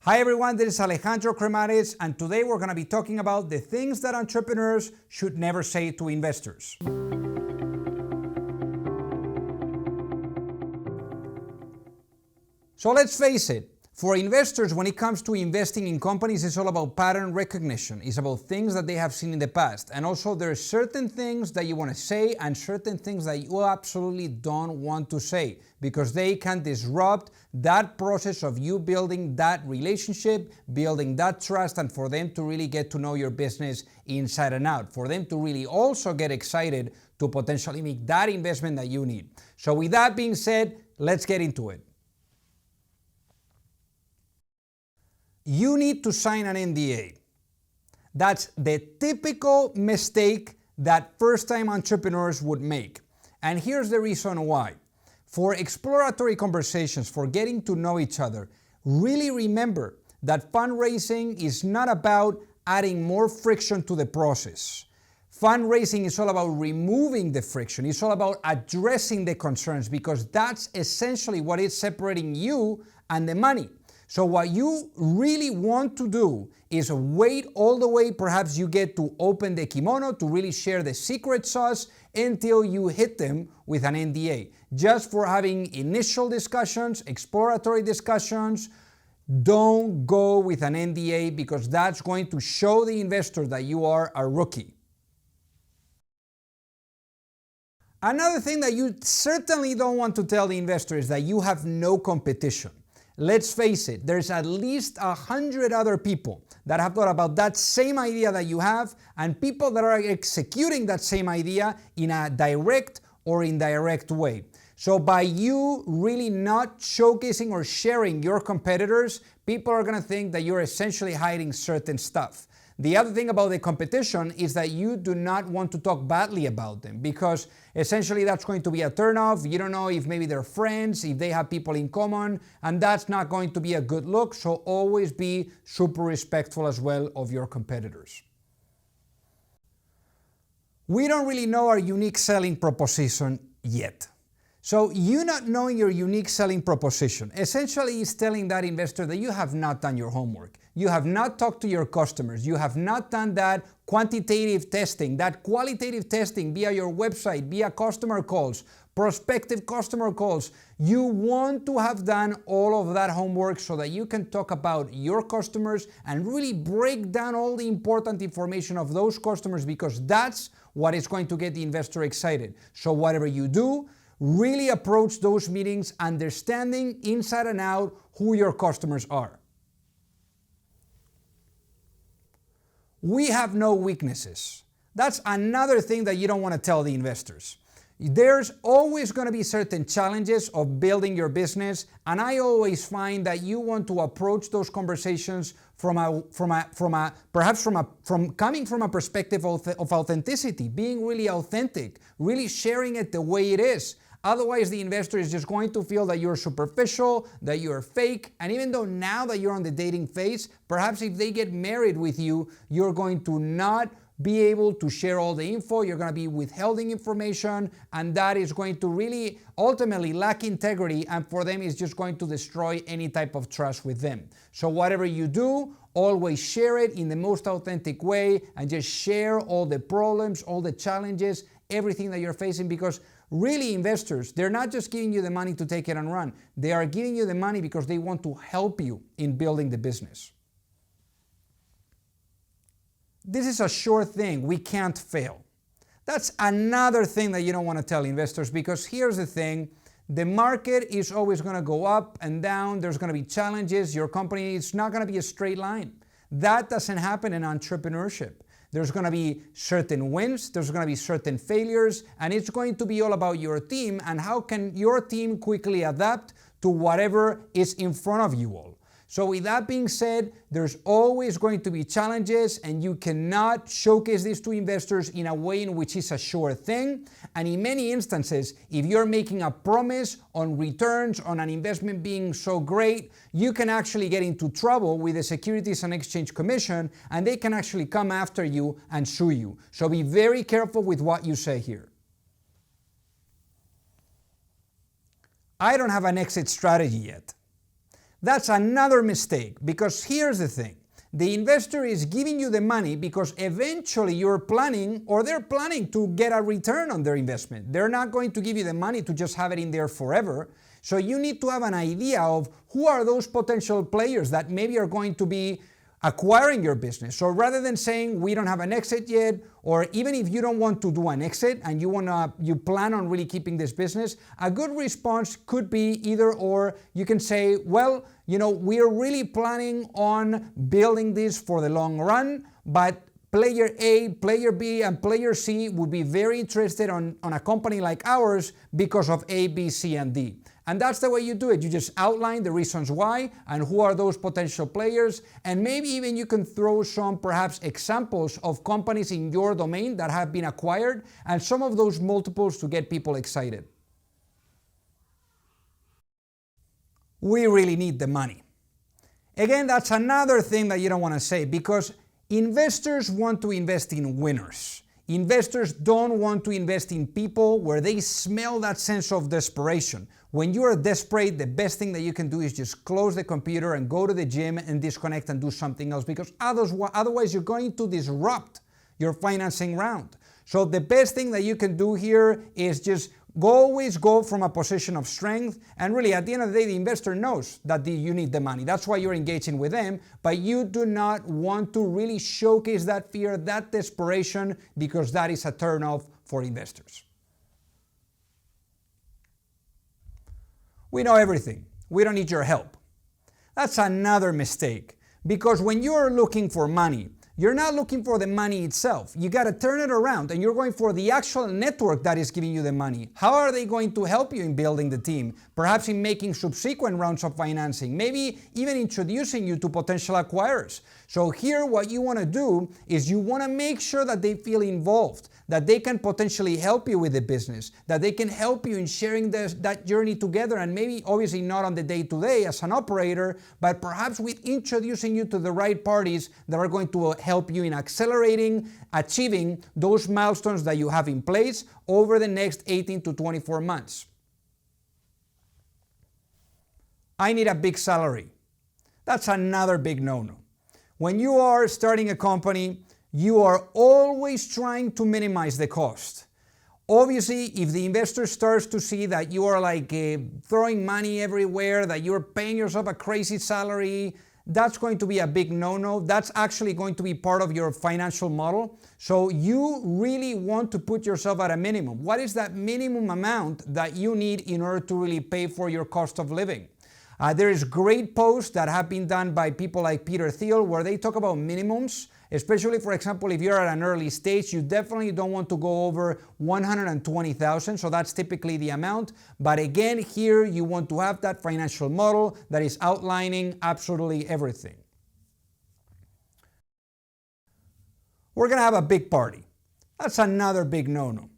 Hi everyone, this is Alejandro Cremades, and today we're going to be talking about the things that entrepreneurs should never say to investors. So let's face it, for investors, when it comes to investing in companies, it's all about pattern recognition. It's about things that they have seen in the past. And also there are certain things that you want to say and certain things that you absolutely don't want to say because they can disrupt that process of you building that relationship, building that trust, and for them to really get to know your business inside and out, for them to really also get excited to potentially make that investment that you need. So with that being said, let's get into it. You need to sign an NDA. That's the typical mistake that first-time entrepreneurs would make. And here's the reason why. For exploratory conversations, for getting to know each other, really remember that fundraising is not about adding more friction to the process. Fundraising is all about removing the friction. It's all about addressing the concerns because that's essentially what is separating you and the money. So what you really want to do is wait all the way, perhaps you get to open the kimono to really share the secret sauce until you hit them with an NDA. Just for having initial discussions, exploratory discussions, don't go with an NDA because that's going to show the investor that you are a rookie. Another thing that you certainly don't want to tell the investor is that you have no competition. Let's face it, there's at least 100 other people that have thought about that same idea that you have and people that are executing that same idea in a direct or indirect way. So by you really not showcasing or sharing your competitors, people are going to think that you're essentially hiding certain stuff. The other thing about the competition is that you do not want to talk badly about them because essentially that's going to be a turnoff. You don't know if maybe they're friends, if they have people in common, and that's not going to be a good look. So always be super respectful as well of your competitors. We don't really know our unique selling proposition yet. So you not knowing your unique selling proposition essentially is telling that investor that you have not done your homework. You have not talked to your customers. You have not done that quantitative testing, that qualitative testing via your website, via customer calls, prospective customer calls. You want to have done all of that homework so that you can talk about your customers and really break down all the important information of those customers because that's what is going to get the investor excited. So whatever you do, really approach those meetings understanding inside and out who your customers are. We have no weaknesses. That's another thing that you don't want to tell the investors. There's always going to be certain challenges of building your business, and I always find that you want to approach those conversations from coming from a perspective of authenticity, being really authentic, really sharing it the way it is. Otherwise, the investor is just going to feel that you're superficial, that you're fake, and even though now that you're on the dating phase, perhaps if they get married with you, you're going to not be able to share all the info, you're going to be withholding information, and that is going to really ultimately lack integrity, and for them it's just going to destroy any type of trust with them. So whatever you do, always share it in the most authentic way and just share all the problems, all the challenges, everything that you're facing because really investors, they're not just giving you the money to take it and run. They are giving you the money because they want to help you in building the business. This is a sure thing. We can't fail. That's another thing that you don't want to tell investors because here's the thing. The market is always going to go up and down. There's going to be challenges. Your company, it's not going to be a straight line. That doesn't happen in entrepreneurship. There's going to be certain wins, there's going to be certain failures, and it's going to be all about your team and how can your team quickly adapt to whatever is in front of you all. So with that being said, there's always going to be challenges and you cannot showcase this to investors in a way in which is a sure thing. And in many instances, if you're making a promise on returns on an investment being so great, you can actually get into trouble with the Securities and Exchange Commission and they can actually come after you and sue you. So be very careful with what you say here. I don't have an exit strategy yet. That's another mistake, because here's the thing. The investor is giving you the money because eventually you're planning, or they're planning to get a return on their investment. They're not going to give you the money to just have it in there forever. So you need to have an idea of who are those potential players that maybe are going to be acquiring your business. So rather than saying we don't have an exit yet, or even if you don't want to do an exit and you plan on really keeping this business, a good response could be either or. You can say, well, we're really planning on building this for the long run, but player A, player B, and player C would be very interested on a company like ours because of A, B, C, and D. And that's the way you do it. You just outline the reasons why and who are those potential players. And maybe even you can throw some perhaps examples of companies in your domain that have been acquired and some of those multiples to get people excited. We really need the money. Again, that's another thing that you don't want to say, because investors want to invest in winners. Investors don't want to invest in people where they smell that sense of desperation. When you are desperate, the best thing that you can do is just close the computer and go to the gym and disconnect and do something else, because otherwise you're going to disrupt your financing round. So the best thing that you can do here is just always go from a position of strength, and really at the end of the day, the investor knows that you need the money. That's why you're engaging with them, but you do not want to really showcase that fear, that desperation, because that is a turnoff for investors. We know everything. We don't need your help. That's another mistake, because when you're looking for money, you're not looking for the money itself. You got to turn it around and you're going for the actual network that is giving you the money. How are they going to help you in building the team? Perhaps in making subsequent rounds of financing, maybe even introducing you to potential acquirers. So here what you want to do is you want to make sure that they feel involved, that they can potentially help you with the business, that they can help you in sharing that journey together, and maybe obviously not on the day-to-day as an operator, but perhaps with introducing you to the right parties that are going to help you in accelerating, achieving those milestones that you have in place over the next 18 to 24 months. I need a big salary. That's another big no-no. When you are starting a company, you are always trying to minimize the cost. Obviously, if the investor starts to see that you are throwing money everywhere, that you're paying yourself a crazy salary, that's going to be a big no-no. That's actually going to be part of your financial model. So you really want to put yourself at a minimum. What is that minimum amount that you need in order to really pay for your cost of living? There is great posts that have been done by people like Peter Thiel where they talk about minimums, especially, for example, if you're at an early stage, you definitely don't want to go over 120,000. So that's typically the amount. But again, here you want to have that financial model that is outlining absolutely everything. We're going to have a big party. That's another big no-no.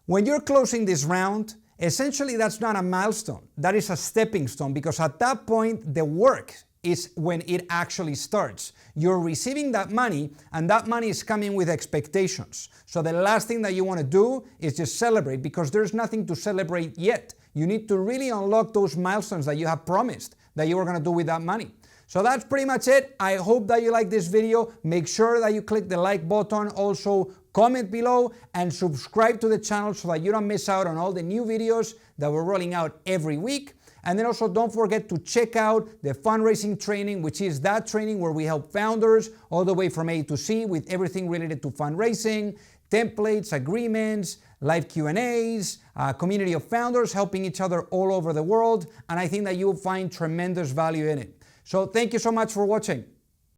When you're closing this round, essentially that's not a milestone. That is a stepping stone, because at that point, the work is when it actually starts. You're receiving that money, and that money is coming with expectations. So the last thing that you want to do is just celebrate, because there's nothing to celebrate yet. You need to really unlock those milestones that you have promised that you were going to do with that money. So that's pretty much it. I hope that you like this video. Make sure that you click the like button. Also, comment below and subscribe to the channel so that you don't miss out on all the new videos that we're rolling out every week. And then also don't forget to check out the fundraising training, which is that training where we help founders all the way from A to C with everything related to fundraising, templates, agreements, live Q&As, community of founders helping each other all over the world. And I think that you'll find tremendous value in it. So thank you so much for watching.